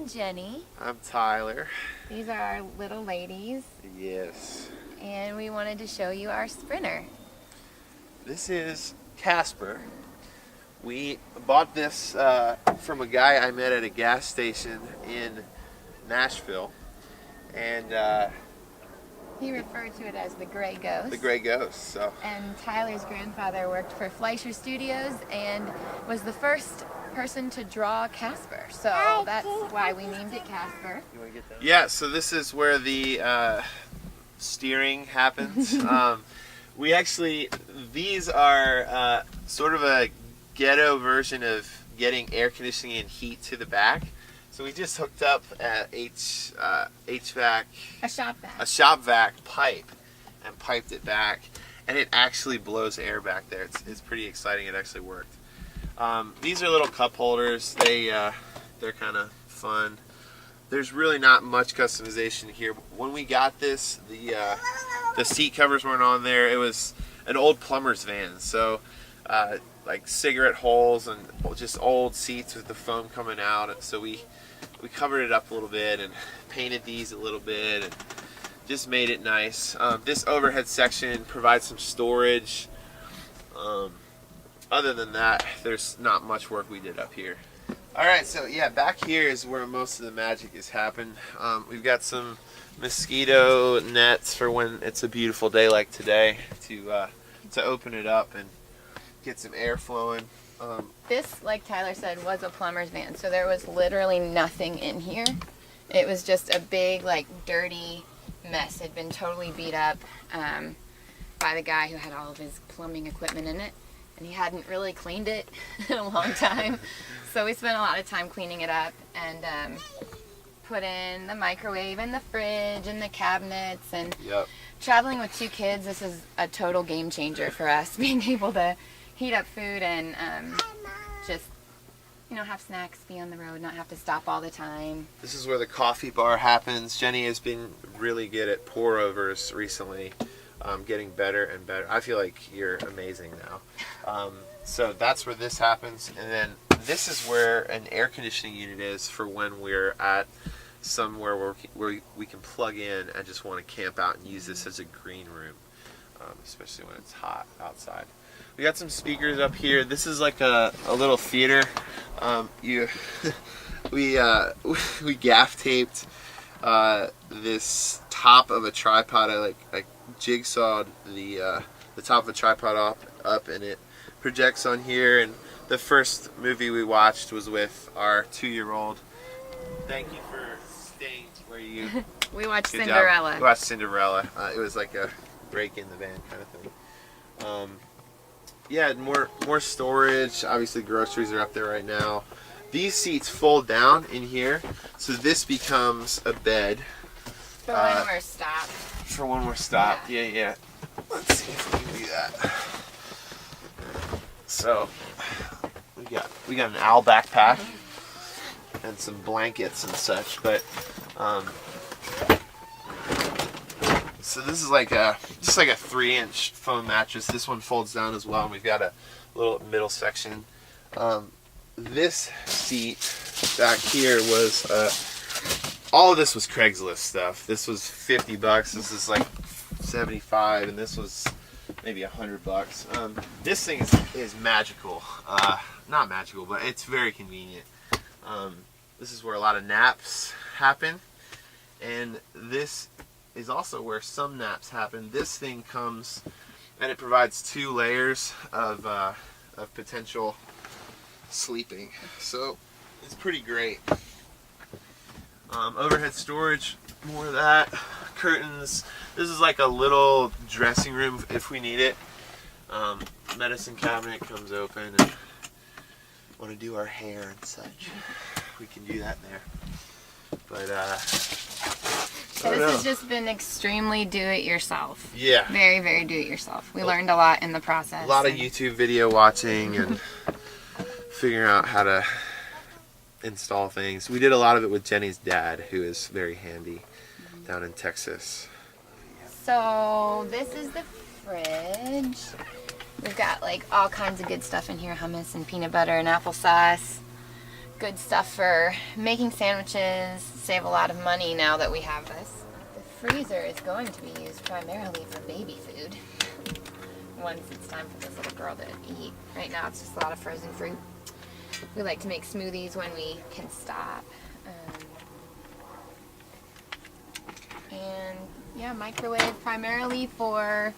I'm Jenny. I'm Tyler. These are our little ladies. Yes. And we wanted to show you our sprinter. This is Casper. We bought this from a guy I met at a gas station in Nashville. And he referred to it as the Gray Ghost. The Gray Ghost. So. And Tyler's grandfather worked for Fleischer Studios and was the first person to draw Casper. So that's why we named it Casper. You want to get that? Yeah, so this is where the steering happens. These are sort of a ghetto version of getting air conditioning and heat to the back. So we just hooked up a HVAC, a shop vac pipe, and piped it back, and it actually blows air back there. It's pretty exciting. It actually worked. These are little cup holders. They're kind of fun. There's really not much customization here. When we got this, the seat covers weren't on there. It was an old plumber's van, so like cigarette holes and just old seats with the foam coming out. So we covered it up a little bit and painted these a little bit and just made it nice. This overhead section provides some storage. Other than that, there's not much work we did up here. Alright, so yeah, back here is where most of the magic has happened. We've got some mosquito nets for when it's a beautiful day like today to open it up and get some air flowing. This, like Tyler said, was a plumber's van, so there was literally nothing in here. It was just a big, like, dirty mess. It had been totally beat up by the guy who had all of his plumbing equipment in it, and he hadn't really cleaned it in a long time. So we spent a lot of time cleaning it up and put in the microwave and the fridge and the cabinets. And traveling with 2 kids, this is a total game changer for us, being able to heat up food and just, have snacks, be on the road, not have to stop all the time. This is where the coffee bar happens. Jenny has been really good at pour-overs recently, getting better and better. I feel like you're amazing now. So that's where this happens. And then this is where an air conditioning unit is for when we're at somewhere where we can plug in and just want to camp out and use this as a green room, especially when it's hot outside. We got some speakers up here. This is like a little theater. We gaff taped this top of a tripod. I jigsawed the top of a tripod up, and it projects on here. And the first movie we watched was with our 2-year-old. Thank you for staying where you. We watched Cinderella. We watched Cinderella. It was like a break in the van kind of thing. Yeah, more storage. Obviously, groceries are up there right now. These seats fold down in here, so this becomes a bed. For when we're stopped. For when we're stopped, yeah. Let's see if we can do that. So, we got an owl backpack and some blankets and such, but so this is just like a 3-inch foam mattress. This one folds down as well, and we've got a little middle section. This seat back here was all of this was Craigslist stuff. This was $50. This is like $75, and this was maybe $100. This thing is magical. Not magical, but it's very convenient. This is where a lot of naps happen, and this is also where some naps happen. This thing comes and it provides 2 layers of potential sleeping, so it's pretty great. Overhead storage, more of that. Curtains. This is like a little dressing room if we need it. Medicine cabinet comes open, and want to do our hair and such, we can do that there. But this has just been extremely do-it-yourself. Yeah. Very, very do-it-yourself. We learned a lot in the process. A lot of YouTube video watching and figuring out how to install things. We did a lot of it with Jenny's dad, who is very handy down in Texas. So this is the fridge. We've got like all kinds of good stuff in here, hummus and peanut butter and applesauce. good stuff for making sandwiches, save a lot of money now that we have this. The freezer is going to be used primarily for baby food once it's time for this little girl to eat. Right now it's just a lot of frozen fruit. We like to make smoothies when we can stop. And yeah, microwave primarily for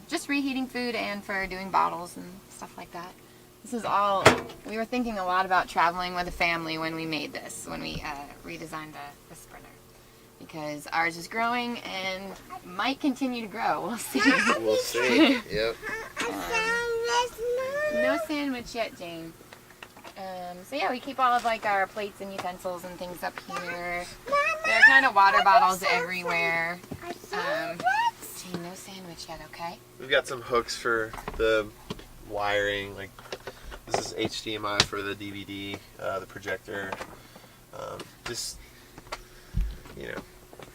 just reheating food and for doing bottles and stuff like that. This is all, we were thinking a lot about traveling with a family when we made this, when we redesigned the Sprinter. Because ours is growing and might continue to grow. We'll see. We'll see. Yep. No sandwich yet, Jane. So yeah, we keep all of like our plates and utensils and things up here. There are kind of water bottles everywhere. Jane, no sandwich yet, okay? We've got some hooks for the wiring. Like this is HDMI for the DVD, the projector. Just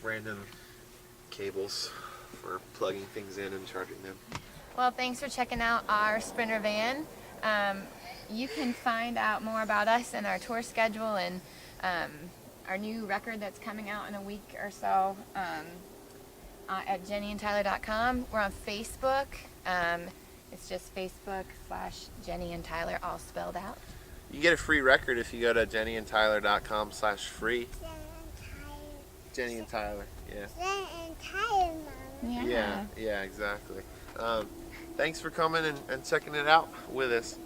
random cables for plugging things in and charging them. Well, thanks for checking out our Sprinter van. You can find out more about us and our tour schedule and our new record that's coming out in a week or so at jennyandtyler.com. We're on Facebook. It's just Facebook/Jenny and Tyler, all spelled out. You get a free record if you go to jennyandtyler.com/free. Jenny and Tyler, yeah. Jenny and Tyler, Mom. Yeah, exactly. Thanks for coming and checking it out with us.